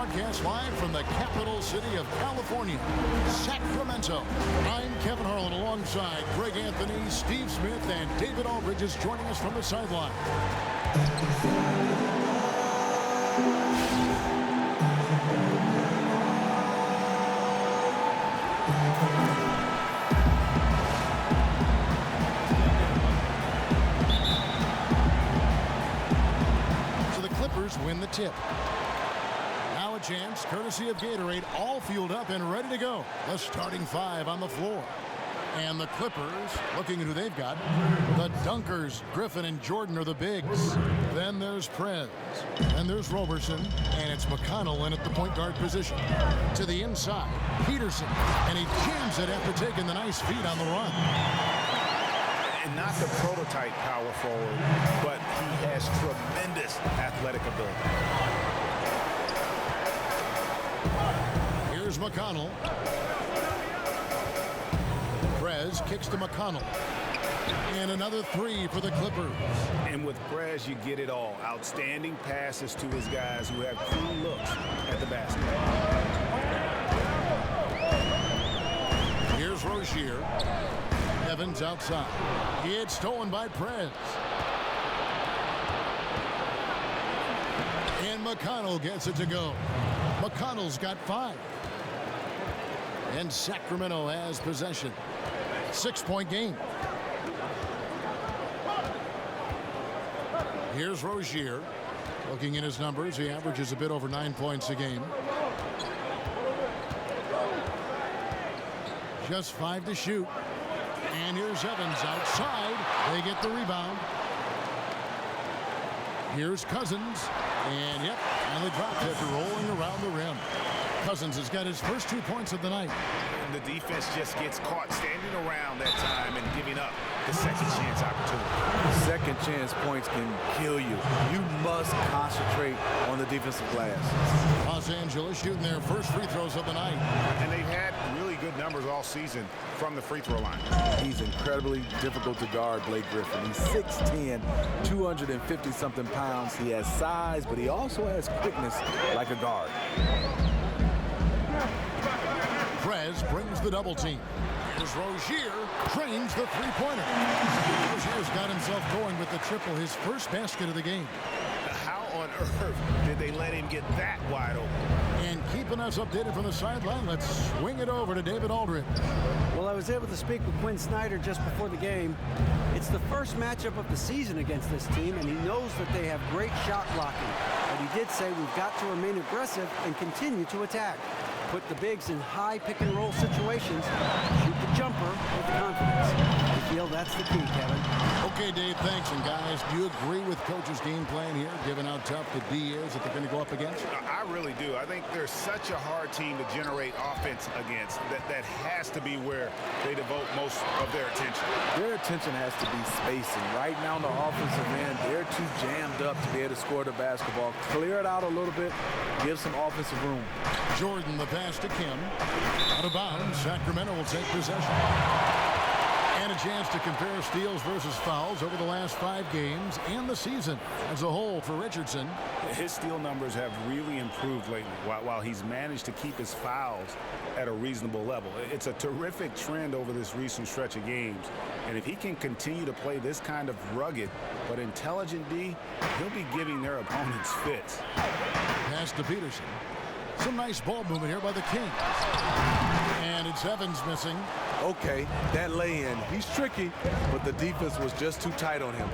broadcast live from the capital city of California, Sacramento. I'm Kevin Harlan alongside Greg Anthony, Steve Smith, and David Aldridge is joining us from the sideline. So the Clippers win the tip. Now a chance, courtesy of Gatorade, all fueled up and ready to go. The starting five on the floor. And the Clippers, looking at who they've got, the Dunkers, Griffin and Jordan are the bigs. Then there's Prez. Then there's Roberson. And it's McConnell in at the point guard position. To the inside, Peterson. And he jams it after taking the nice feed on the run. And not the prototype power forward, but he has tremendous athletic ability. Here's McConnell. Prez kicks to McConnell. And another three for the Clippers. And with Prez, you get it all. Outstanding passes to his guys who have clean looks at the basket. Here's Rozier. Evans outside. It's stolen by Prez. And McConnell gets it to go. McConnell's got 5. And Sacramento has possession. 6-point game. Here's Rozier. Looking at his numbers, he averages a bit over 9 points a game. Just 5 to shoot. And here's Evans outside. They get the rebound. Here's Cousins. And yep, finally dropped after rolling around the rim. Cousins has got his first 2 points of the night. And the defense just gets caught standing around that time and giving up the second chance opportunity. Second chance points can kill you. You must concentrate on the defensive glass. Los Angeles shooting their first free throws of the night. And they've had really good numbers all season from the free throw line. He's incredibly difficult to guard, Blake Griffin. He's 6'10", 250-something pounds. He has size, but he also has quickness like a guard. Prez brings the double team. Here's Rozier, trains the three-pointer. Rozier's got himself going with the triple, his first basket of the game. How on earth did they let him get that wide open? And keeping us updated from the sideline, let's swing it over to David Aldridge. Well, I was able to speak with Quinn Snyder just before the game. It's the first matchup of the season against this team, and he knows that they have great shot blocking. But he did say we've got to remain aggressive and continue to attack. Put the bigs in high pick-and-roll situations. Shoot the jumper with confidence. I feel that's the key, Kevin. Okay, Dave, thanks. And guys, do you agree with Coach's game plan here, given how tough the D is that they're going to go up against? I really do. I think they're such a hard team to generate offense against. That has to be where they devote most of their attention. Their attention has to be spacing. Right now on the offensive end, they're too jammed up to be able to score the basketball. Clear it out a little bit. Give some offensive room. Jordan, the pass to Kim. Out of bounds, Sacramento will take possession. And a chance to compare steals versus fouls over the last 5 games and the season as a whole for Richardson. His steal numbers have really improved lately while he's managed to keep his fouls at a reasonable level. It's a terrific trend over this recent stretch of games. And if he can continue to play this kind of rugged but intelligent D, he'll be giving their opponents fits. Pass to Peterson. Some nice ball movement here by the Kings. And it's Evans missing. Okay, that lay-in. He's tricky, but the defense was just too tight on him.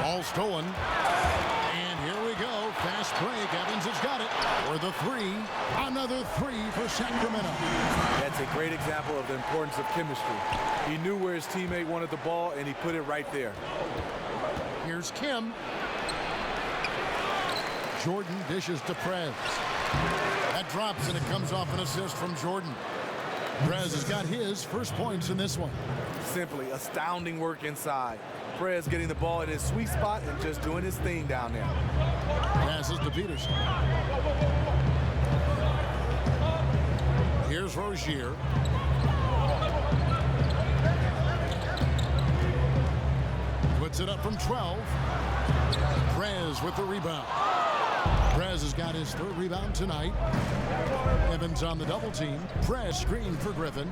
Ball stolen. And here we go. Fast break. Evans has got it. For the 3. Another 3 for Sacramento. That's a great example of the importance of chemistry. He knew where his teammate wanted the ball, and he put it right there. Here's Kim. Jordan dishes to Prez. That drops, and it comes off an assist from Jordan. Prez has got his first points in this one. Simply astounding work inside. Prez getting the ball in his sweet spot and just doing his thing down there. Passes to Peterson. Here's Rozier. Puts it up from 12. Prez with the rebound. Prez has got his third rebound tonight. Evans on the double team. Prez screen for Griffin.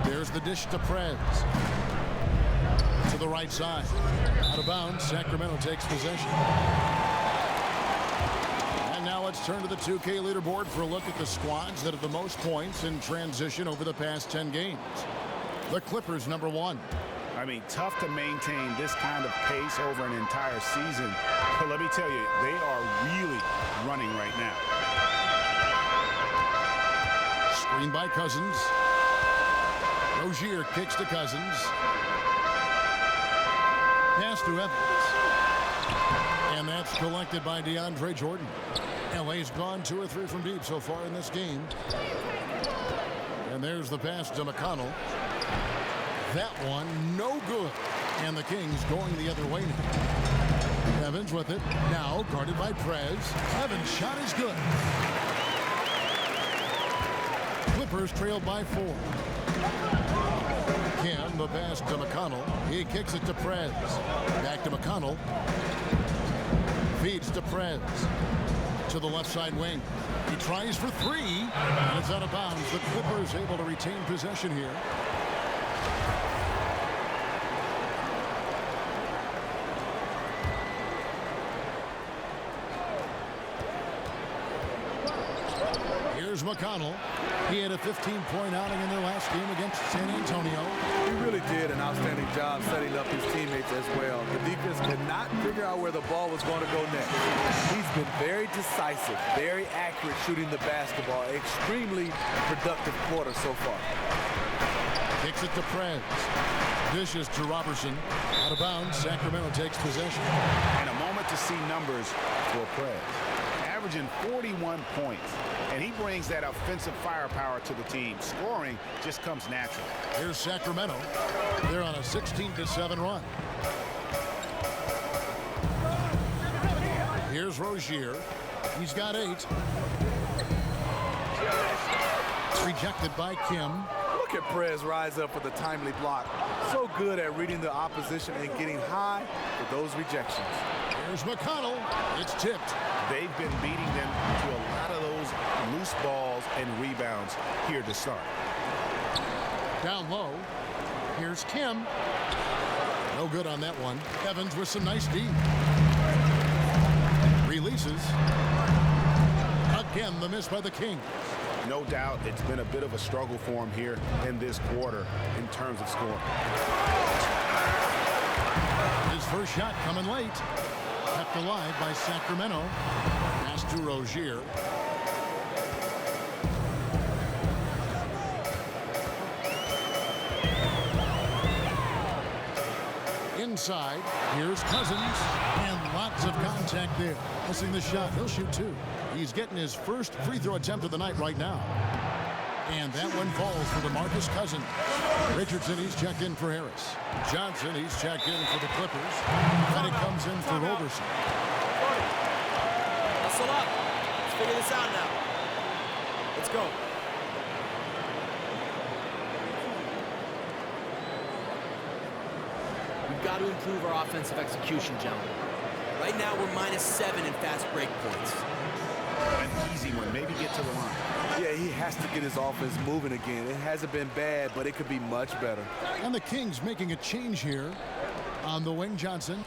There's the dish to Prez. To the right side. Out of bounds. Sacramento takes possession. And now let's turn to the 2K leaderboard for a look at the squads that have the most points in transition over the past 10 games. The Clippers, number 1. I mean, tough to maintain this kind of pace over an entire season. But let me tell you, they are really running right now. Screen by Cousins. Rozier kicks to Cousins. Pass to Evans. And that's collected by DeAndre Jordan. LA's gone 2 or 3 from deep so far in this game. And there's the pass to McConnell. That one, no good. And the Kings going the other way now. Evans with it. Now guarded by Prez. Evans' shot is good. Clippers trailed by 4. Kim, the pass to McConnell. He kicks it to Prez. Back to McConnell. Feeds to Prez. To the left side wing. He tries for 3. And it's out of bounds. The Clippers able to retain possession here. McConnell. He had a 15-point outing in their last game against San Antonio. He really did an outstanding job setting up his teammates as well. The defense could not figure out where the ball was going to go next. He's been very decisive, very accurate shooting the basketball. Extremely productive quarter so far. Kicks it to Prez. Dishes to Robertson. Out of bounds. Sacramento takes possession. And a moment to see numbers for Prez. Averaging 41 points. And he brings that offensive firepower to the team. Scoring just comes natural. Here's Sacramento. They're on a 16-7 run. Here's Rozier. He's got 8. Rejected by Kim. Look at Prez rise up for the timely block. So good at reading the opposition and getting high for those rejections. Here's McConnell. It's tipped. They've been beating them to a lot of those loose balls and rebounds here to start. Down low. Here's Kim. No good on that one. Evans with some nice D. Releases. Again, the miss by the Kings. No doubt it's been a bit of a struggle for him here in this quarter in terms of scoring. His first shot coming late. Kept alive by Sacramento. Pass to Rozier. Inside, here's Cousins, and lots of contact there. Missing the shot, he'll shoot 2. He's getting his first free throw attempt of the night right now. And that one falls for DeMarcus Cousins. Richardson, he's checked in for Harris. Johnson, he's checked in for the Clippers. Then it comes in for Roberson. Hustle up. Let's figure this out now. Let's go. We've got to improve our offensive execution, gentlemen. Right now, we're -7 in fast break points. An easy one. Maybe get to the line. Yeah, he has to get his offense moving again. It hasn't been bad, but it could be much better. And the Kings making a change here. On the wing, Johnson.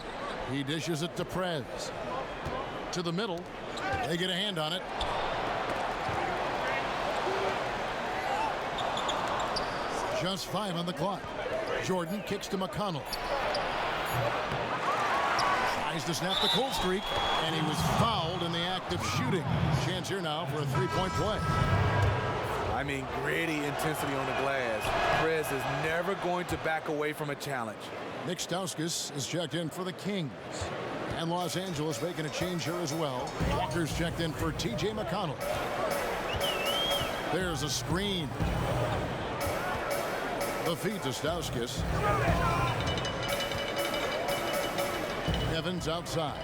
He dishes it to Prez. To the middle. They get a hand on it. Just 5 on the clock. Jordan kicks to McConnell. Tries to snap the cold streak, and he was fouled in the act of shooting. Chance here now for a 3-point play. I mean, gritty intensity on the glass. Prez is never going to back away from a challenge. Nick Stauskas is checked in for the Kings. And Los Angeles making a change here as well. Walker's checked in for T.J. McConnell. There's a screen. The feed to Stauskas. Evans outside.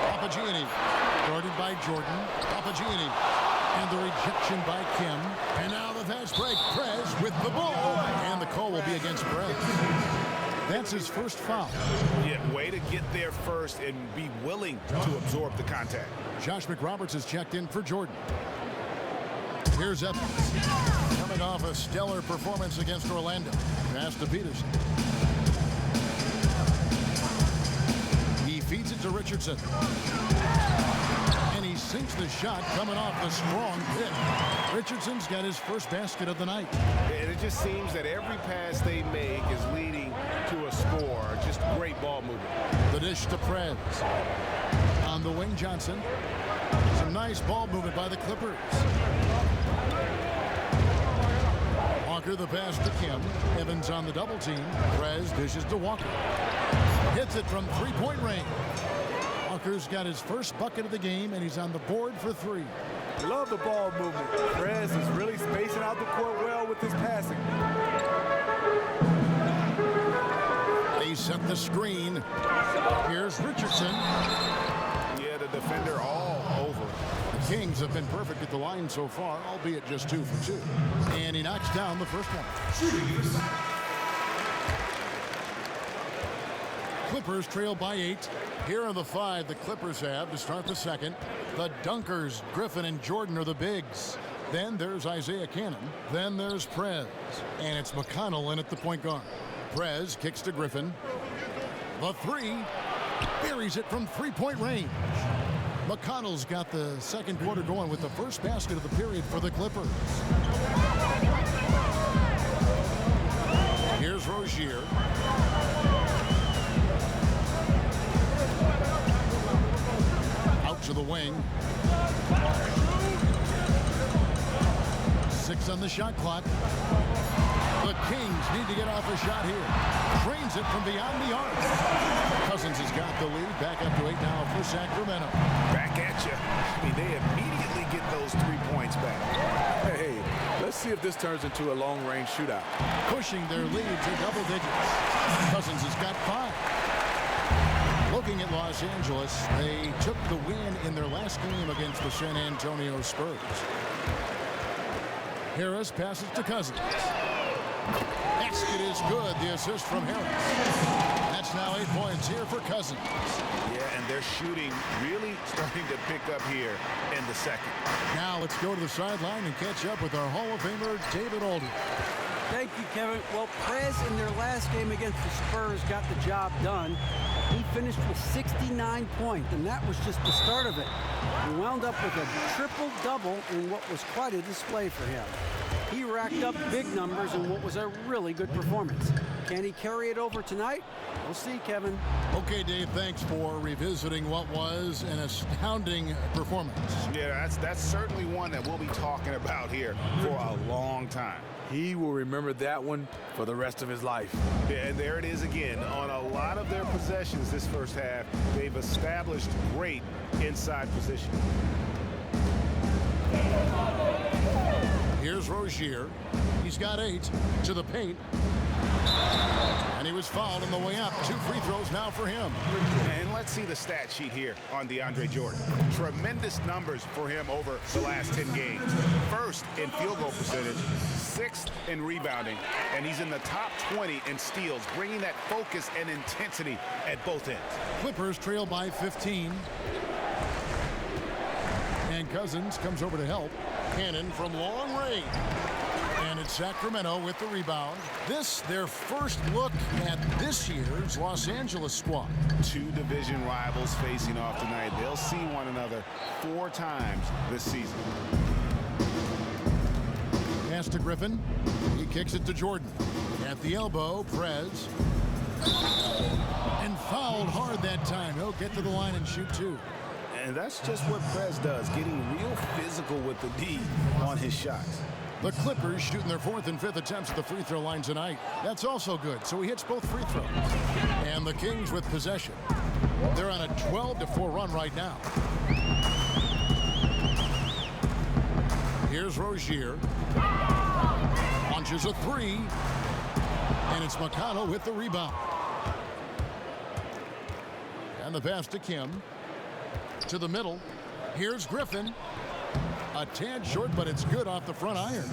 Papagianni, guarded by Jordan. Papagianni, and the rejection by Kim. And now the fast break. Prez with the ball, and the call will be against Prez. That's his first foul. Yeah, way to get there first and be willing to absorb the contact. Josh McRoberts has checked in for Jordan. Here's Evans. Coming off a stellar performance against Orlando. Pass to Peterson. He feeds it to Richardson. And he sinks the shot coming off the strong pick. Richardson's got his first basket of the night. And it just seems that every pass they make is leading to a score. Just great ball movement. The dish to Prez. On the wing, Johnson. Some nice ball movement by the Clippers. Walker the pass to Kim. Evans on the double team. Prez dishes to Walker. Hits it from three-point range. Walker's got his first bucket of the game, and he's on the board for three. Love the ball movement. Perez is really spacing out the court well with his passing. They set the screen. Here's Richardson. Yeah, the defender all over. The Kings have been perfect at the line so far, albeit just 2 for 2. And he knocks down the first one. Clippers trail by 8. Here are the 5 the Clippers have to start the second. The Dunkers, Griffin and Jordan are the bigs. Then there's Isaiah Cannon. Then there's Prez. And it's McConnell in at the point guard. Prez kicks to Griffin. The 3. Buries it from three-point range. McConnell's got the second quarter going with the first basket of the period for the Clippers. Here's Rozier. Out to the wing. 6 on the shot clock. The Kings need to get off a shot here. Trains it from beyond the arc. Cousins has got the lead. Back up to 8 now for Sacramento. Back at you. I mean, they immediately get those 3 points back. Hey, let's see if this turns into a long-range shootout. Pushing their lead to double digits. Cousins has got 5. Looking at Los Angeles, they took the win in their last game against the San Antonio Spurs. Harris passes to Cousins. Basket is good. The assist from Harris. That's now 8 points here for Cousins. Yeah, and they're shooting really starting to pick up here in the second. Now let's go to the sideline and catch up with our Hall of Famer, David Aldridge. Thank you, Kevin. Well, Prez in their last game against the Spurs got the job done. He finished with 69 points, and that was just the start of it. He wound up with a triple-double in what was quite a display for him. He racked up big numbers in what was a really good performance. Can he carry it over tonight? We'll see, Kevin. Okay, Dave, thanks for revisiting what was an astounding performance. Yeah, that's certainly one that we'll be talking about here for a long time. He will remember that one for the rest of his life. Yeah, and there it is again. On a lot of their possessions this first half, they've established great inside position. Here's Rozier. He's got 8 to the paint. And he was fouled on the way up. 2 free throws now for him. And let's see the stat sheet here on DeAndre Jordan. Tremendous numbers for him over the last 10 games. First in field goal percentage, 6th in rebounding, and he's in the top 20 in steals, bringing that focus and intensity at both ends. Clippers trail by 15. And Cousins comes over to help. Cannon from long range. And it's Sacramento with the rebound. This, their first look at this year's Los Angeles squad. 2 division rivals facing off tonight. They'll see one another 4 times this season. Pass to Griffin. He kicks it to Jordan. At the elbow, Prez. And fouled hard that time. He'll get to the line and shoot 2. And that's just what Prez does, getting real physical with the D on his shots. The Clippers shooting their 4th and 5th attempts at the free throw line tonight. That's also good, so he hits both free throws. And the Kings with possession. They're on a 12-4 run right now. Here's Rozier. Launches a 3. And it's McConnell with the rebound. And the pass to Kim. To the middle. Here's Griffin. A tad short, but it's good off the front iron.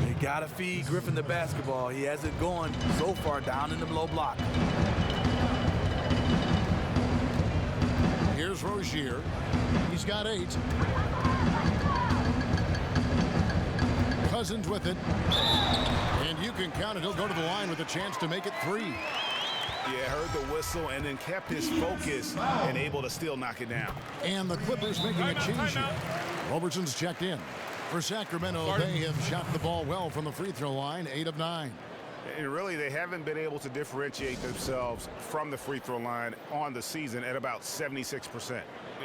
You gotta feed Griffin the basketball. He has it going so far down in the low block. Rozier. He's got 8. Cousins with it. And you can count it. He'll go to the line with a chance to make it 3. Yeah, heard the whistle and then kept his focus and able to still knock it down. And the Clippers making a change here. Roberson's checked in. For Sacramento, they have shot the ball well from the free throw line, 8 of 9. And really, they haven't been able to differentiate themselves from the free throw line on the season at about 76%.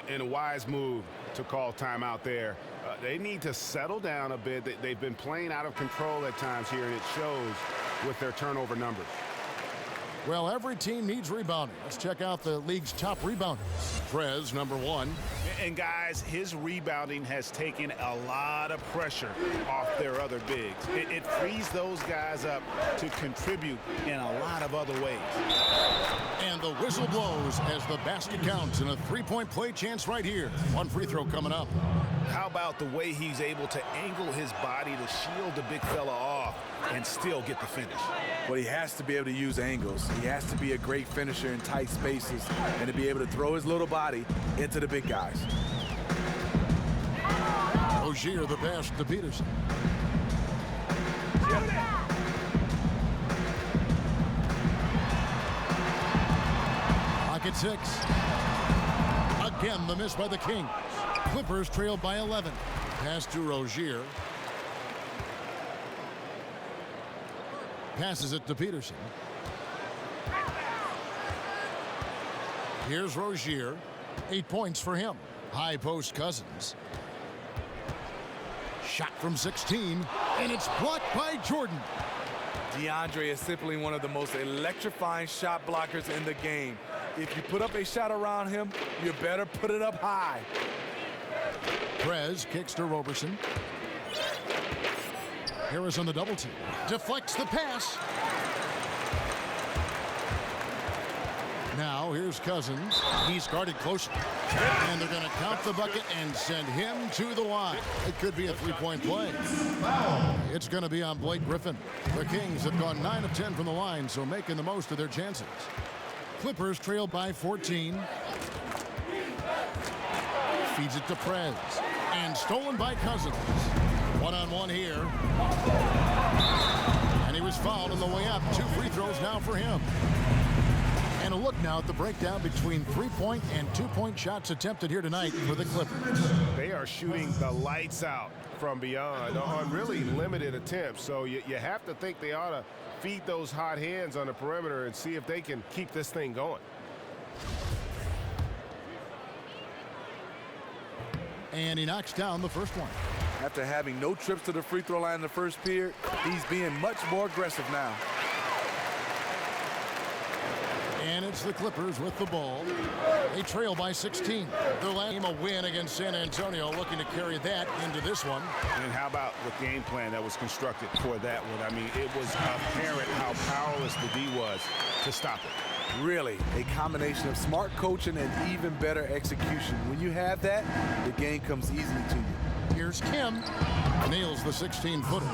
In a wise move to call timeout there. They need to settle down a bit. They've been playing out of control at times here, and it shows with their turnover numbers. Well, every team needs rebounding. Let's check out the league's top rebounders. Prez, number 1. And guys, his rebounding has taken a lot of pressure off their other bigs. It frees those guys up to contribute in a lot of other ways. And the whistle blows as the basket counts, and a 3-point play chance right here. 1 free throw coming up. How about the way he's able to angle his body to shield the big fella off and still get the finish? Well, he has to be able to use angles. He has to be a great finisher in tight spaces and to be able to throw his little body into the big guys. Rozier, the pass to Peterson. Pocket 6. Again, the miss by the Kings. Clippers trailed by 11. Pass to Rozier. Passes it to Peterson. Here's Rozier. 8 points for him. High post Cousins. Shot from 16, and it's blocked by Jordan. DeAndre is simply one of the most electrifying shot blockers in the game. If you put up a shot around him, you better put it up high. Prez kicks to Roberson. Harris on the double team. Deflects the pass. Now here's Cousins. He's guarded closely. And they're going to count the bucket and send him to the line. It could be a 3-point play. It's going to be on Blake Griffin. The Kings have gone 9 of 10 from the line, so making the most of their chances. Clippers trail by 14. Feeds it to Prez. And stolen by Cousins. One-on-one here. And he was fouled on the way up. 2 free throws now for him. And a look now at the breakdown between 3-point and 2-point shots attempted here tonight for the Clippers. They are shooting the lights out from beyond on really limited attempts. So you have to think they ought to feed those hot hands on the perimeter and see if they can keep this thing going. And he knocks down the first one. After having no trips to the free throw line in the first period, he's being much more aggressive now. And it's the Clippers with the ball. They trail by 16. Their last game a win against San Antonio, looking to carry that into this one. And how about the game plan that was constructed for that one? I mean, it was apparent how powerless the D was to stop it. Really, a combination of smart coaching and even better execution. When you have that, the game comes easily to you. Here's Kim. Nails the 16-footer.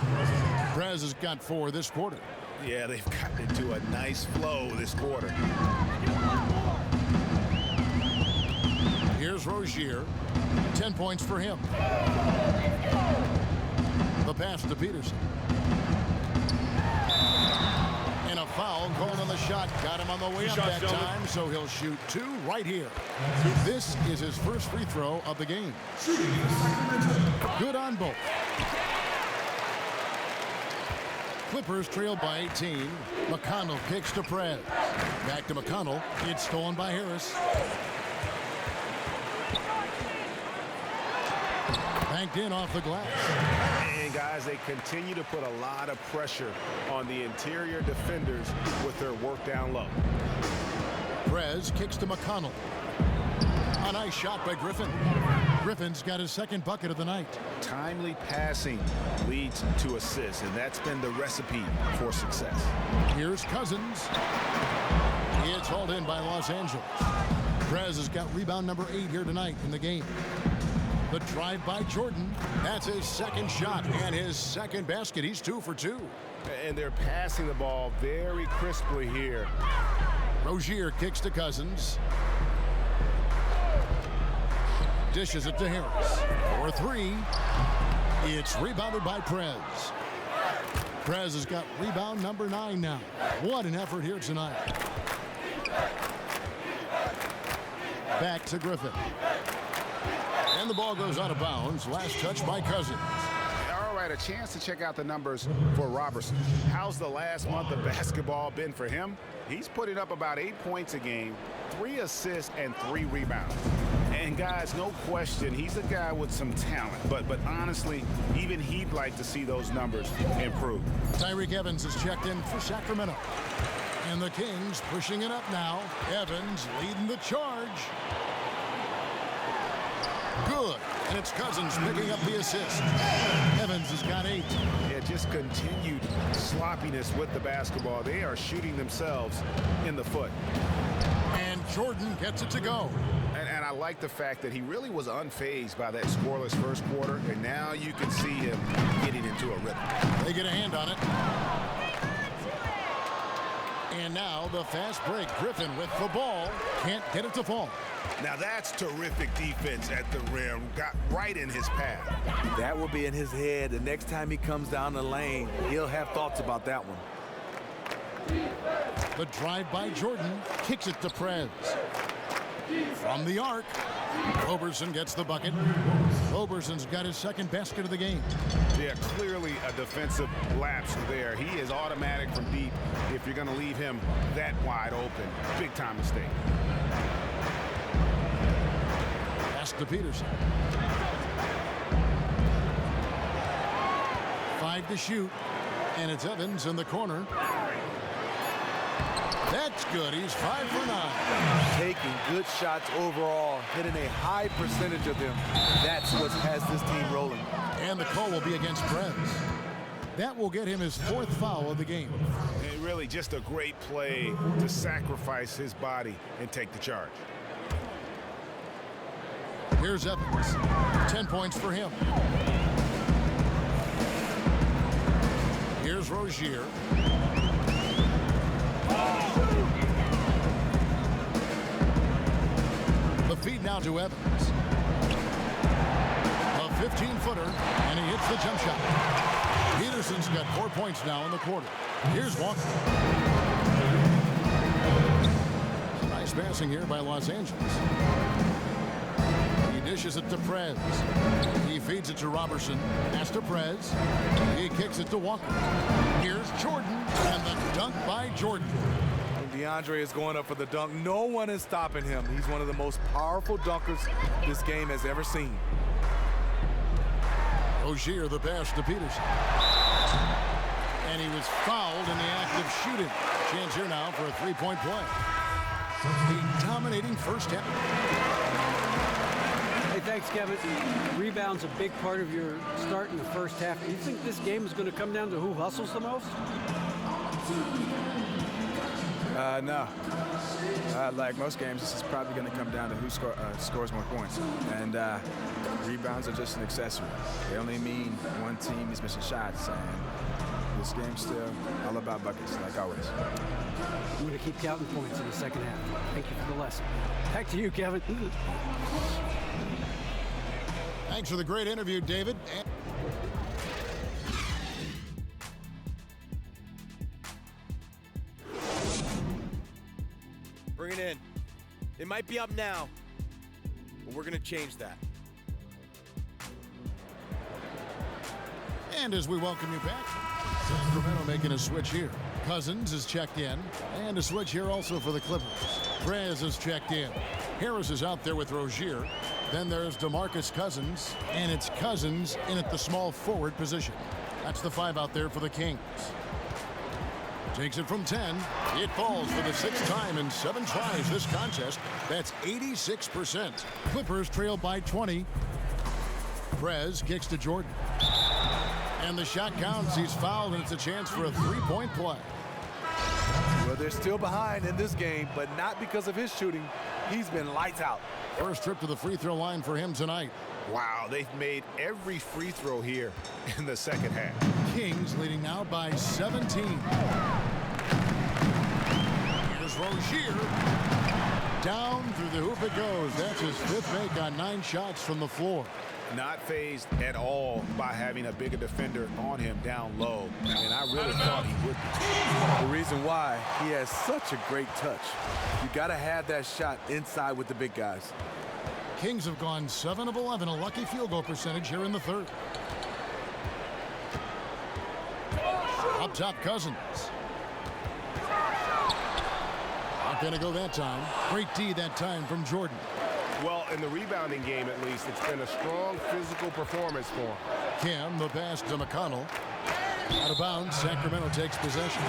Prez has got 4 this quarter. Yeah, they've gotten into a nice flow this quarter. Here's Rozier. 10 points for him. The pass to Peterson. And a foul called on the shot. Got him on the way up that time, so he'll shoot 2 right here. This is his first free throw of the game. Good on both. Clippers trailed by 18. McConnell kicks to Prez. Back to McConnell. It's stolen by Harris. Banked in off the glass. And guys, they continue to put a lot of pressure on the interior defenders with their work down low. Prez kicks to McConnell. A nice shot by Griffin. Griffin's got his second bucket of the night. Timely passing leads to assists, and that's been the recipe for success. Here's Cousins. It's hauled in by Los Angeles. Prez has got rebound number 8 here tonight in the game. The drive by Jordan. That's his second shot and his second basket. He's 2 for 2. And they're passing the ball very crisply here. Rozier kicks to Cousins. dishes it to Harris. For three. It's rebounded by Prez. Prez has got rebound number 9 now. What an effort here tonight. Back to Griffin. And the ball goes out of bounds. Last touch by Cousins. All right, a chance to check out the numbers for Robertson. How's the last month of basketball been for him? He's putting up about 8 points a game, 3 assists, and 3 rebounds. And guys, no question, he's a guy with some talent. But honestly, even he'd like to see those numbers improve. Tyreke Evans is checked in for Sacramento. And the Kings pushing it up now. Evans leading the charge. Good. And it's Cousins picking up the assist. Evans has got 8. Yeah, just continued sloppiness with the basketball. They are shooting themselves in the foot. And Jordan gets it to go. And I like the fact that he really was unfazed by that scoreless first quarter. And now you can see him getting into a rhythm. They get a hand on it. And now the fast break. Griffin with the ball. Can't get it to fall. Now that's terrific defense at the rim. Got right in his path. That will be in his head. The next time he comes down the lane, he'll have thoughts about that one. The drive by Jordan kicks it to Prez. From the arc, Roberson gets the bucket. Roberson's got his second basket of the game. Yeah, clearly a defensive lapse there. He is automatic from deep if you're going to leave him that wide open. Big time mistake. Pass to Peterson. 5 to shoot. And it's Evans in the corner. That's good. He's 5 for 9. Taking good shots overall, hitting a high percentage of them. That's what has this team rolling. And the call will be against Prez. That will get him his 4th foul of the game. And really just a great play to sacrifice his body and take the charge. Here's Evans. 10 points for him. Here's Rozier. The feed now to Evans. A 15-footer, and he hits the jump shot. Peterson's got 4 points now in the quarter. Here's Walker. Nice passing here by Los Angeles. He dishes it to Prez. He feeds it to Robertson. Pass to Prez. He kicks it to Walker. Here's Jordan, and the dunk by Jordan. DeAndre is going up for the dunk. No one is stopping him. He's one of the most powerful dunkers this game has ever seen. Rozier the pass to Peterson. And he was fouled in the act of shooting. Chance here now for a 3-point play. The dominating first half. Hey, thanks, Kevin. Rebound's a big part of your start in the first half. Do you think this game is going to come down to who hustles the most? No. Like most games, this is probably going to come down to who scores more points. And rebounds are just an accessory. They only mean one team is missing shots. And this game's still all about buckets, like always. I'm going to keep counting points in the second half. Thank you for the lesson. Back to you, Kevin. Thanks for the great interview, David. Bring it in. It might be up now, but we're going to change that. And as we welcome you back, Sacramento making a switch here. Cousins is checked in, and a switch here also for the Clippers. Prez is checked in. Harris is out there with Rozier. Then there's DeMarcus Cousins, and it's Cousins in at the small forward position. That's the 5 out there for the Kings. Takes it from 10. It falls for the 6th time in 7 tries this contest. That's 86%. Clippers trail by 20. Prez kicks to Jordan. And the shot counts. He's fouled, and it's a chance for a 3-point play. Well, they're still behind in this game, but not because of his shooting. He's been lights out. First trip to the free throw line for him tonight. Wow, they've made every free throw here in the second half. Kings leading now by 17. Here's Rozier. Down through the hoop it goes. That's his 5th make on 9 shots from the floor. Not phased at all by having a bigger defender on him down low. And I really thought he would be. The reason why, he has such a great touch. You got to have that shot inside with the big guys. Kings have gone 7 of 11, a lucky field goal percentage here in the 3rd. Up top, Cousins. Not going to go that time. Great D that time from Jordan. Well, in the rebounding game, at least, it's been a strong physical performance for him. Kim, the pass to McConnell. Out of bounds, Sacramento takes possession.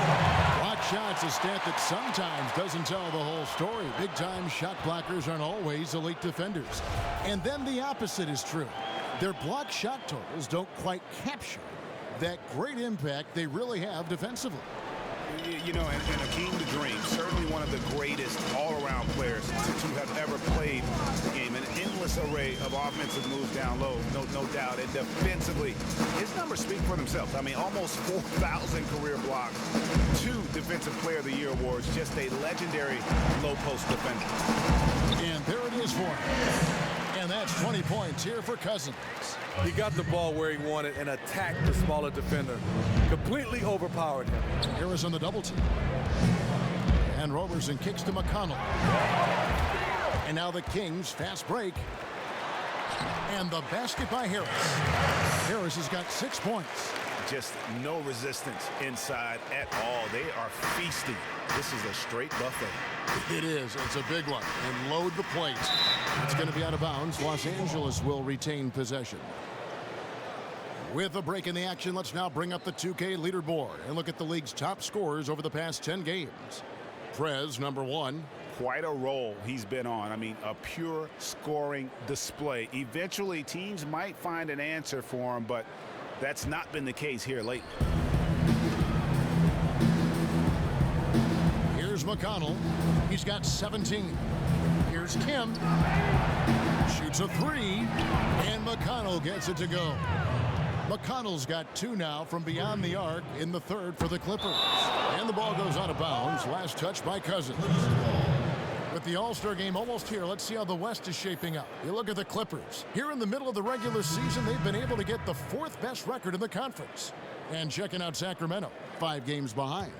Block shots, a stat that sometimes doesn't tell the whole story. Big-time shot blockers aren't always elite defenders. And then the opposite is true. Their block shot totals don't quite capture that great impact they really have defensively. You know, and Akeem the Dream, certainly one of the greatest all-around players to have ever played the game. An endless array of offensive moves down low, no doubt. And defensively, his numbers speak for themselves. I mean, almost 4,000 career blocks, 2 Defensive Player of the Year awards, just a legendary low-post defender. And there it is for him. And that's 20 points here for Cousins. He got the ball where he wanted and attacked the smaller defender. Completely overpowered him. Harris on the double team. And Roberson kicks to McConnell. And now the Kings fast break. And the basket by Harris. Harris has got 6 points. Just no resistance inside at all. They are feasting. This is a straight buffet. It is. It's a big one. And load the plate. It's going to be out of bounds. Los Angeles will retain possession. With a break in the action, let's now bring up the 2K leaderboard and look at the league's top scorers over the past 10 games. Prez, number 1. Quite a role he's been on. I mean, a pure scoring display. Eventually, teams might find an answer for him, but that's not been the case here lately. Here's McConnell. He's got 17. Here's Kim. Shoots a 3. And McConnell gets it to go. McConnell's got 2 now from beyond the arc in the 3rd for the Clippers. And the ball goes out of bounds. Last touch by Cousins. With the All-Star game almost here, let's see how the West is shaping up. You look at the Clippers. Here in the middle of the regular season, they've been able to get the 4th best record in the conference. And checking out Sacramento, 5 games behind.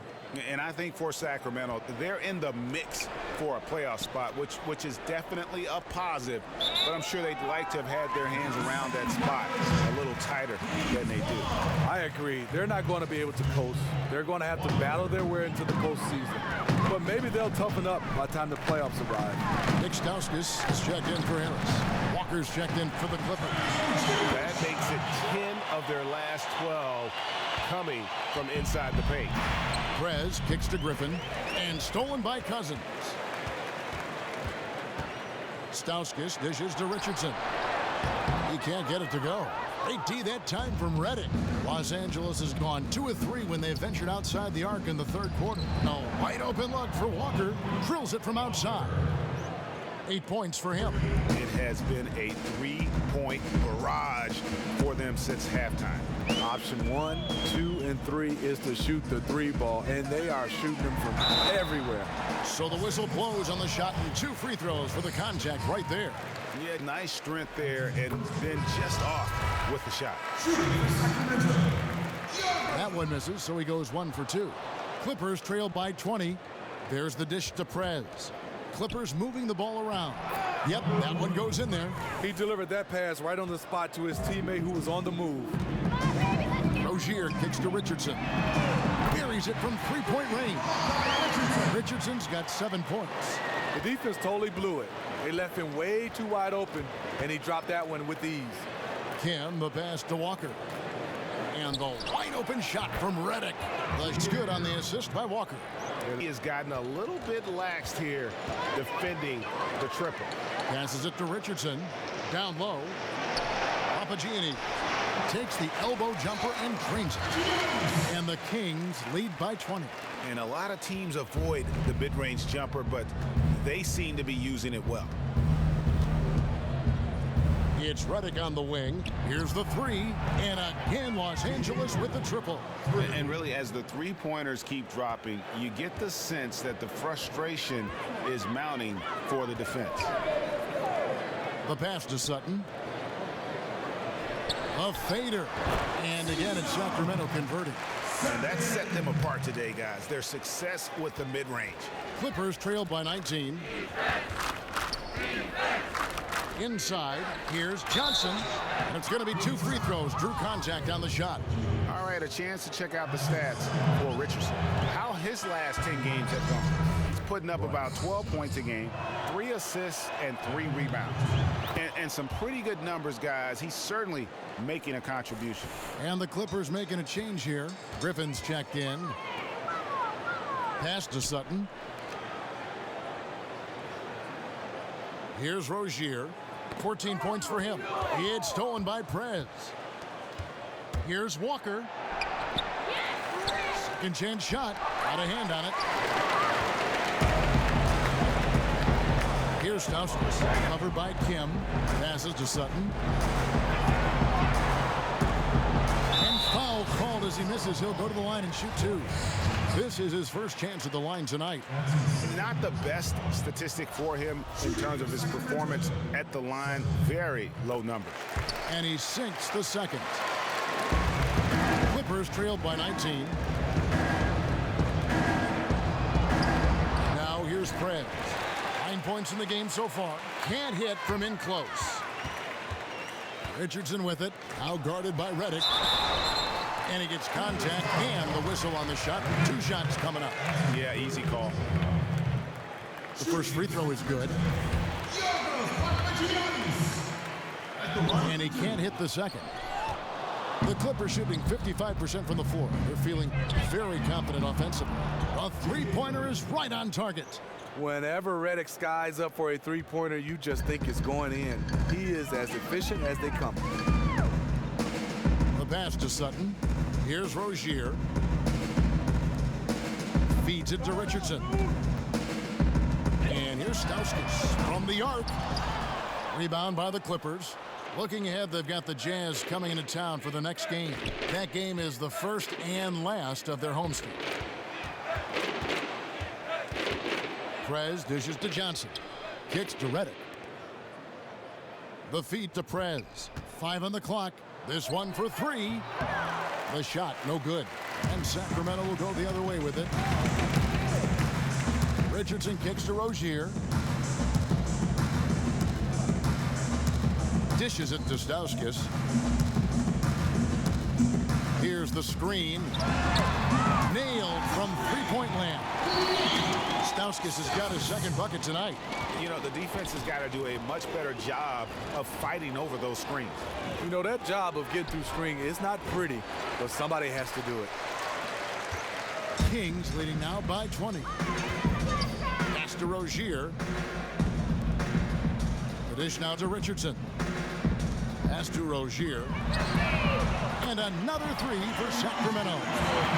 And I think for Sacramento, they're in the mix for a playoff spot, which is definitely a positive. But I'm sure they'd like to have had their hands around that spot a little tighter than they do. I agree. They're not going to be able to coast. They're going to have to battle their way into the postseason. But maybe they'll toughen up by the time the playoffs arrive. Nick Stauskas is checked in for Harris. Walker's checked in for the Clippers. That makes it 10 of their last 12 coming from inside the paint. Prez kicks to Griffin and stolen by Cousins. Stauskas dishes to Richardson. He can't get it to go. Great D that time from Reddick. Los Angeles has gone 2 of 3 when they ventured outside the arc in the 3rd quarter. A wide open look for Walker. Drills it from outside. 8 points for him. It has been a 3-point barrage for them since halftime. Option 1, 2, and 3 is to shoot the 3 ball, and they are shooting them from everywhere. So the whistle blows on the shot and 2 free throws for the contact right there. Yeah, nice strength there, and then just off with the shot. That one misses, so he goes 1 for 2. Clippers trail by 20. There's the dish to Prez. Clippers moving the ball around. Yep, that one goes in there. He delivered that pass right on the spot to his teammate who was on the move. Rozier kicks to Richardson. Buries it from 3-point range. Richardson's got 7 points. The defense totally blew it. They left him way too wide open, and he dropped that one with ease. Kim, the pass to Walker. And the wide open shot from Reddick. That's good on the assist by Walker. He has gotten a little bit laxed here defending the triple. Passes it to Richardson. Down low. Papagianni takes the elbow jumper and drains it. And the Kings lead by 20. And a lot of teams avoid the mid-range jumper, but they seem to be using it well. It's Redick on the wing. Here's the three. And again, Los Angeles with the triple. And really, as the three-pointers keep dropping, you get the sense that the frustration is mounting for the defense. The pass to Sutton. A fader. And again, it's Sacramento converting. And that set them apart today, guys. Their success with the mid-range. Clippers trailed by 19. Inside, here's Johnson. And it's going to be 2 free throws. Drew contact on the shot. All right, a chance to check out the stats for Richardson. How his last 10 games have gone. He's putting up about 12 points a game, 3 assists, and 3 rebounds. And some pretty good numbers, guys. He's certainly making a contribution. And the Clippers making a change here. Griffin's checked in. Pass to Sutton. Here's Rozier. 14 points for him. It's stolen by Prez. Here's Walker. Second chance shot. Got a hand on it. Here's Stauskas. Covered by Kim. Passes to Sutton. And foul called as he misses. He'll go to the line and shoot 2. This is his first chance at the line tonight. Not the best statistic for him in terms of his performance at the line. Very low number. And he sinks the second. Clippers trailed by 19. Now here's Prez. 9 points in the game so far. Can't hit from in close. Richardson with it. Now guarded by Redick. And he gets contact and the whistle on the shot. 2 shots coming up. Yeah, easy call. The first free throw is good. And he can't hit the second. The Clippers shooting 55% from the floor. They're feeling very confident offensively. A three-pointer is right on target. Whenever Redick skies up for a three-pointer, you just think it's going in. He is as efficient as they come. The pass to Sutton. Here's Rozier. Feeds it to Richardson. And here's Stauskas from the arc. Rebound by the Clippers. Looking ahead, they've got the Jazz coming into town for the next game. That game is the first and last of their homestand. Prez dishes to Johnson. Kicks to Redick. The feed to Prez. 5 on the clock. This one for 3. The shot, no good. And Sacramento will go the other way with it. Richardson kicks to Rozier. Dishes it to Stauskas. Here's the screen. Nailed from three-point land. Stauskas has got his second bucket tonight. You know, the defense has got to do a much better job of fighting over those screens. You know, that job of getting through screen is not pretty, but somebody has to do it. Kings leading now by 20. Pass to Rozier. The dish now to Richardson. Pass to Rozier. And another 3 for Sacramento.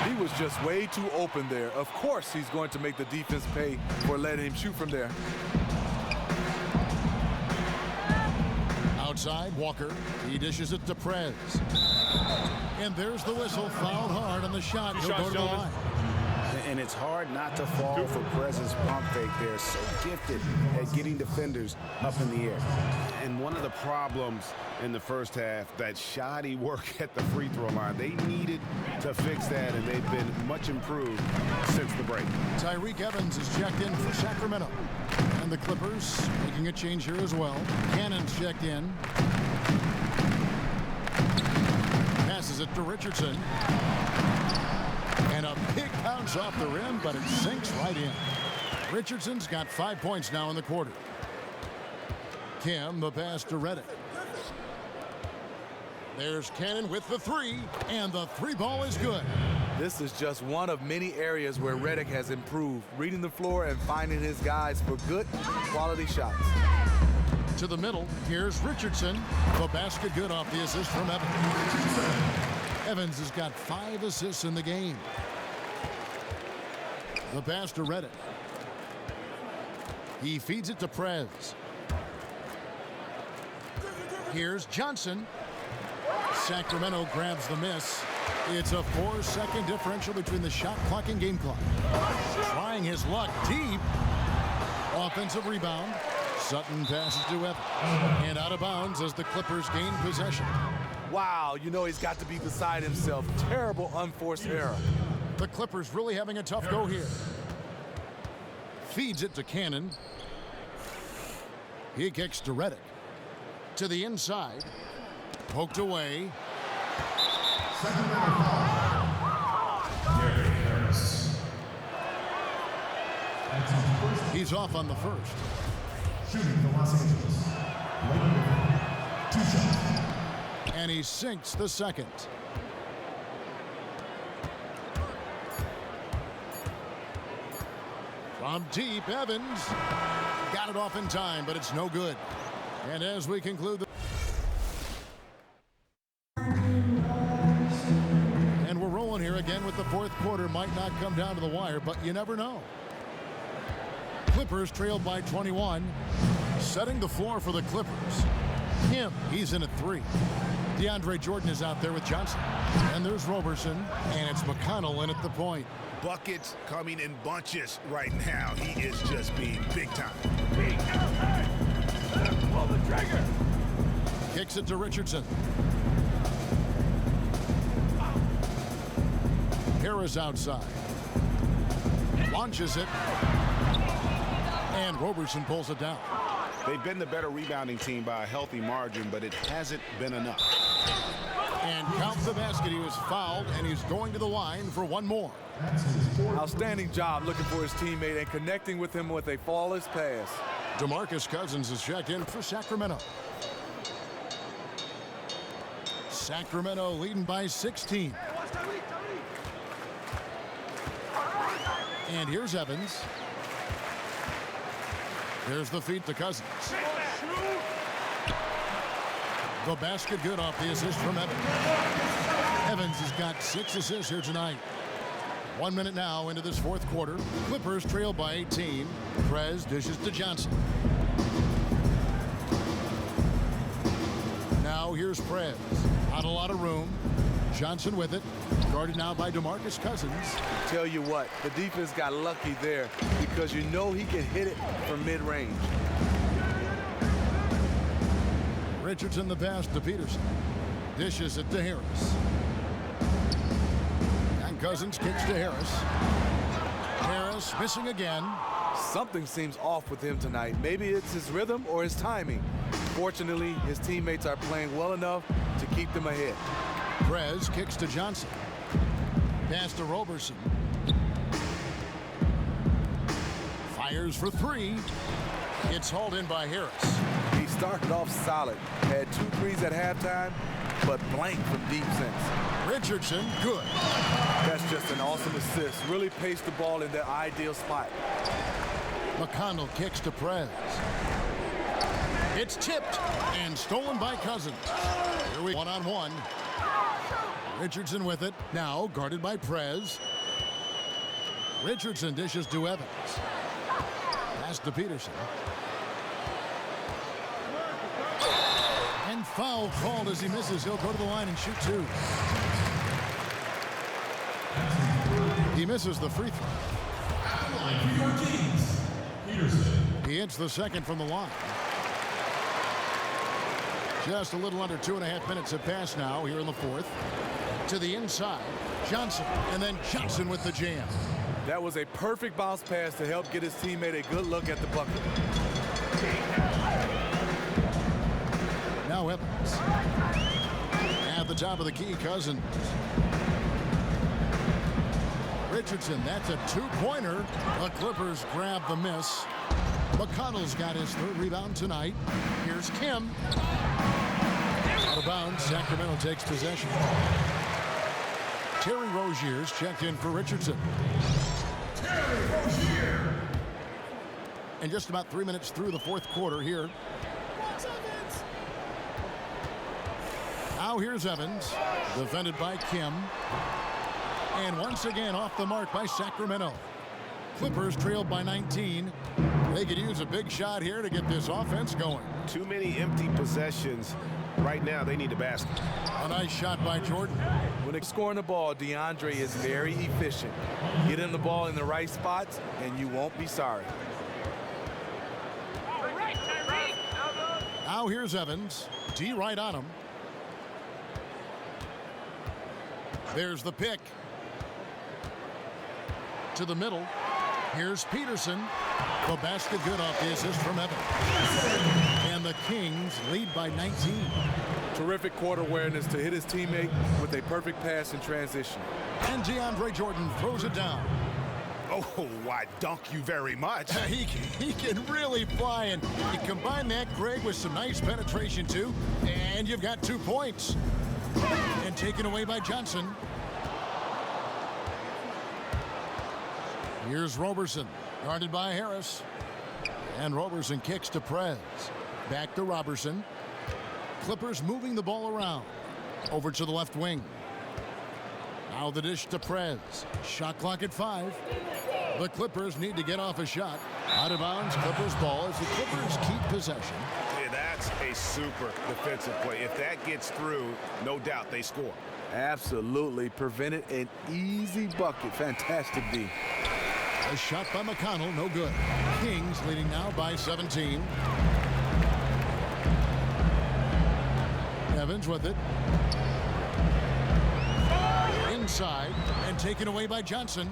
He was just way too open there. Of course he's going to make the defense pay for letting him shoot from there. Outside, Walker. He dishes it to Prez. And there's the whistle. Fouled hard on the shot. He'll go to the line. And it's hard not to fall for Prez's pump fake there. So gifted at getting defenders up in the air. And one of the problems in the first half, that shoddy work at the free throw line. They needed to fix that, and they've been much improved since the break. Tyreke Evans is checked in for Sacramento. And the Clippers making a change here as well. Cannon's checked in. Passes it to Richardson. And a big bounce off the rim, but it sinks right in. Richardson's got 5 points now in the quarter. Kim, the pass to Redick. There's Cannon with the 3, and the 3 ball is good. This is just one of many areas where Redick has improved, reading the floor and finding his guys for good quality shots. To the middle, here's Richardson. The basket good off the assist from Evans. Evans has got 5 assists in the game. The pass to Redick. He feeds it to Prez. Here's Johnson. Sacramento grabs the miss. It's a 4-second differential between the shot clock and game clock. Trying his luck deep. Offensive rebound. Sutton passes to Evans. And out of bounds as the Clippers gain possession. Wow, you know he's got to be beside himself. Terrible unforced error. The Clippers really having a tough go here. Feeds it to Cannon. He kicks to Redick. To the inside. Poked away. He's off on the first. Shooting for Los Angeles. Two shots. And he sinks the second. From deep, Evans got it off in time, but it's no good. And as we conclude, and we're rolling here again with the fourth quarter. Might not come down to the wire, but you never know. Clippers trailed by 21. Setting the floor for the Clippers. He's in at 3. DeAndre Jordan is out there with Johnson. And there's Roberson, and it's McConnell in at the point. Buckets coming in bunches right now. He is just being big time. Pull the trigger. Kicks it to Richardson. Harris outside. Launches it. And Roberson pulls it down. They've been the better rebounding team by a healthy margin, but it hasn't been enough. And counts the basket. He was fouled, and he's going to the line for one more. Outstanding job looking for his teammate and connecting with him with a flawless pass. DeMarcus Cousins is checked in for Sacramento. Sacramento leading by 16. And here's Evans. There's the feed to Cousins. The basket good off the assist from Evans. Evans has got 6 assists here tonight. 1 minute now into this fourth quarter. Clippers trail by 18. Prez dishes to Johnson. Now here's Prez. Not a lot of room. Johnson with it. Guarded now by DeMarcus Cousins. Tell you what, the defense got lucky there because you know he can hit it from mid-range. Richardson the pass to Peterson. Dishes it to Harris. And Cousins kicks to Harris. Harris missing again. Something seems off with him tonight. Maybe it's his rhythm or his timing. Fortunately, his teammates are playing well enough to keep them ahead. Prez kicks to Johnson. Pass to Roberson. Fires for 3. It's hauled in by Harris. He started off solid. Had 2 threes at halftime, but blank from deep since. Richardson, good. That's just an awesome assist. Really paced the ball in their ideal spot. McConnell kicks to Prez. It's tipped and stolen by Cousins. Here we one-on-one. Richardson with it. Now guarded by Prez. Richardson dishes to Evans. Pass to Peterson. And foul called as he misses. He'll go to the line and shoot 2. He misses the free throw. He hits the second from the line. Just a little under 2.5 minutes have passed now here in the fourth. To the inside, Johnson, and then Johnson with the jam. That was a perfect bounce pass to help get his teammate a good look at the bucket. Now Evans. At the top of the key, Cousins. Richardson, that's a 2-pointer. The Clippers grab the miss. McConnell's got his 3rd rebound tonight. Here's Kim. Out of bounds, Sacramento takes possession. Terry Rozier's checked in for Richardson. Terry Rozier. And just about 3 minutes through the fourth quarter here. Now here's Evans, defended by Kim. And once again off the mark by Sacramento. Clippers trail by 19. They could use a big shot here to get this offense going. Too many empty possessions. Right now, they need a basket. A nice shot by Jordan. When they're scoring the ball, DeAndre is very efficient. Get him the ball in the right spots, and you won't be sorry. Now here's Evans. D right on him. There's the pick. To the middle. Here's Peterson. The basket good off the assist from Evans. And the Kings lead by 19. Terrific court awareness to hit his teammate with a perfect pass in transition. And DeAndre Jordan throws it down. Oh, why, dunk you very much. He can really fly, and you combine that, Greg, with some nice penetration, too, and you've got 2 points. And taken away by Johnson. Here's Roberson, guarded by Harris. And Roberson kicks to Prez. Back to Roberson. Clippers moving the ball around. Over to the left wing. Now the dish to Prez. Shot clock at 5. The Clippers need to get off a shot. Out of bounds, Clippers ball as the Clippers keep possession. Yeah, that's a super defensive play. If that gets through, no doubt they score. Absolutely. Prevented an easy bucket. Fantastic D. A shot by McConnell, no good. Kings leading now by 17. Evans with it. Inside and taken away by Johnson.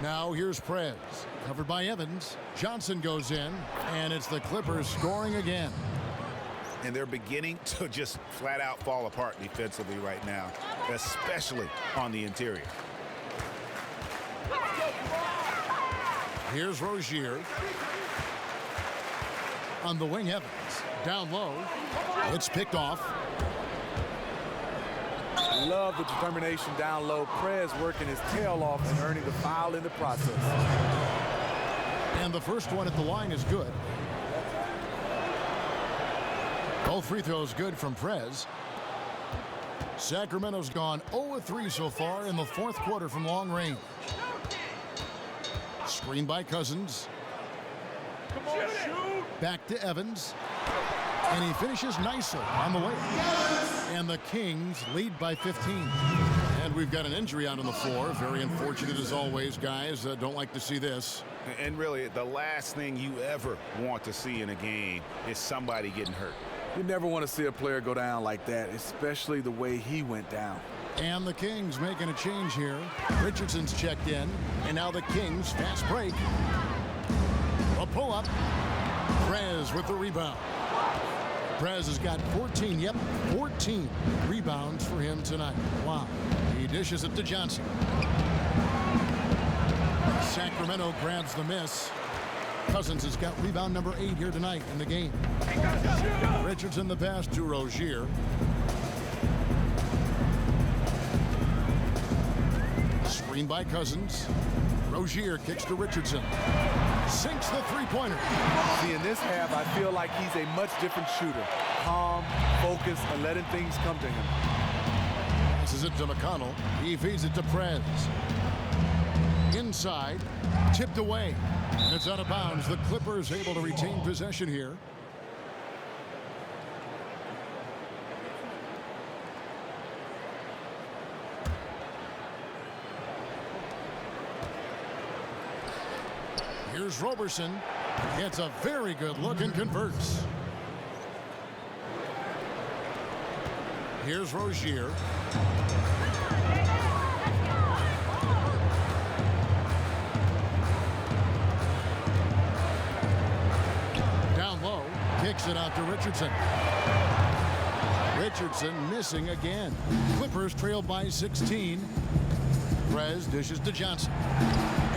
Now here's Prez, covered by Evans. Johnson goes in, and it's the Clippers scoring again. And they're beginning to just flat out fall apart defensively right now, especially on the interior. Here's Rozier. On the wing, Evans. Down low. It's picked off. Love the determination down low. Prez working his tail off and earning the foul in the process. And the first one at the line is good. Both free throws good from Prez. Sacramento's gone 0-3 so far in the 4th quarter from long range. Screen by Cousins. Back to Evans. And he finishes nicely on the way. And the Kings lead by 15. And we've got an injury out on the floor. Very unfortunate as always, guys. Don't like to see this. And really, the last thing you ever want to see in a game is somebody getting hurt. You never want to see a player go down like that, especially the way he went down. And the Kings making a change here. Richardson's checked in. And now the Kings fast break. A pull-up. Prez with the rebound. Prez has got 14 rebounds for him tonight. Wow. He dishes it to Johnson. Sacramento grabs the miss. Cousins has got rebound number 8 here tonight in the game. Richardson the pass to Rozier. Screen by Cousins. Rozier kicks to Richardson. Sinks the three-pointer. See, in this half, I feel like he's a much different shooter. Calm, focused, and letting things come to him. Passes it to McConnell. He feeds it to Prez. Inside. Tipped away. And it's out of bounds. The Clippers able to retain possession here. Here's Roberson. It's a very good look and converts. Here's Rozier. Down low. Kicks it out to Richardson. Richardson missing again. Clippers trail by 16. Prez dishes to Johnson.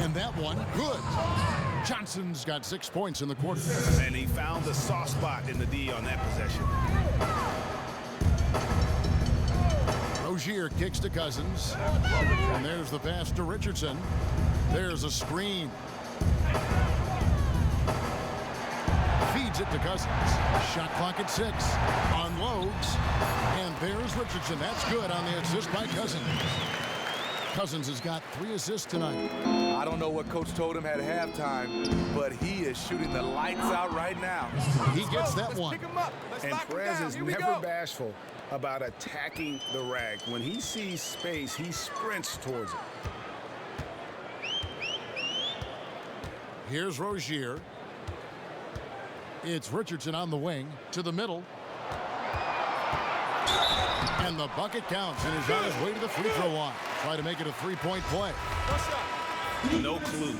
And that one, good. Johnson's got 6 points in the quarter. And he found the soft spot in the D on that possession. Rozier kicks to Cousins. And there's the pass to Richardson. There's a screen. Feeds it to Cousins. Shot clock at 6. Unloads. And there's Richardson. That's good on the assist by Cousins. Cousins has got 3 assists tonight. I don't know what Coach told him at halftime, but he is shooting the lights out right now. He gets that one. Pick him up. And Perez is never bashful about attacking the rack. When he sees space, he sprints towards it. Here's Rozier. It's Richardson on the wing to the middle. And the bucket counts, and is on his way to the free throw line. Try to make it a 3-point play. No clue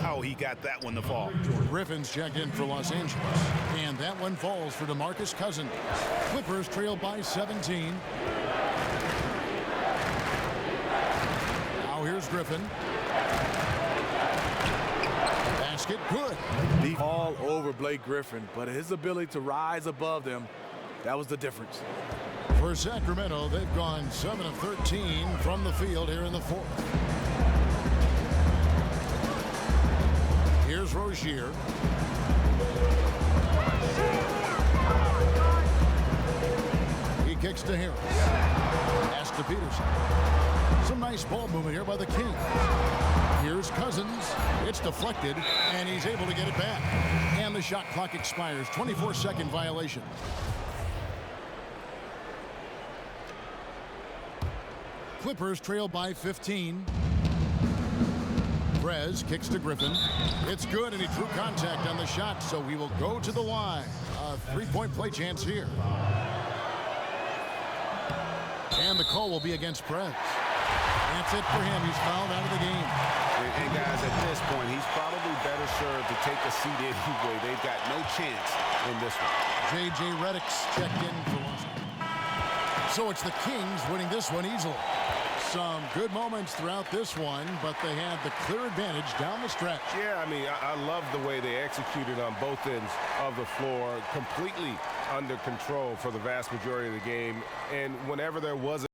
how he got that one to fall. Griffin's checked in for Los Angeles. And that one falls for DeMarcus Cousins. Clippers trail by 17. Now here's Griffin. Basket good. All over Blake Griffin, but his ability to rise above them, that was the difference. For Sacramento, they've gone 7 of 13 from the field here in the fourth. Here's Rozier. He kicks to Harris. Pass to Peterson. Some nice ball movement here by the Kings. Here's Cousins. It's deflected, and he's able to get it back. And the shot clock expires. 24-second violation. Clippers trail by 15. Perez kicks to Griffin. It's good, and he drew contact on the shot, so we will go to the line. A 3-point play chance here. And the call will be against Perez. That's it for him. He's fouled out of the game. And guys, at this point, he's probably better served to take a seat anyway. They've got no chance in this one. J.J. Redick's checked in for Los Angeles. So it's the Kings winning this one easily. Some good moments throughout this one, but they had the clear advantage down the stretch. Yeah, I mean, I love the way they executed on both ends of the floor, completely under control for the vast majority of the game. And whenever there was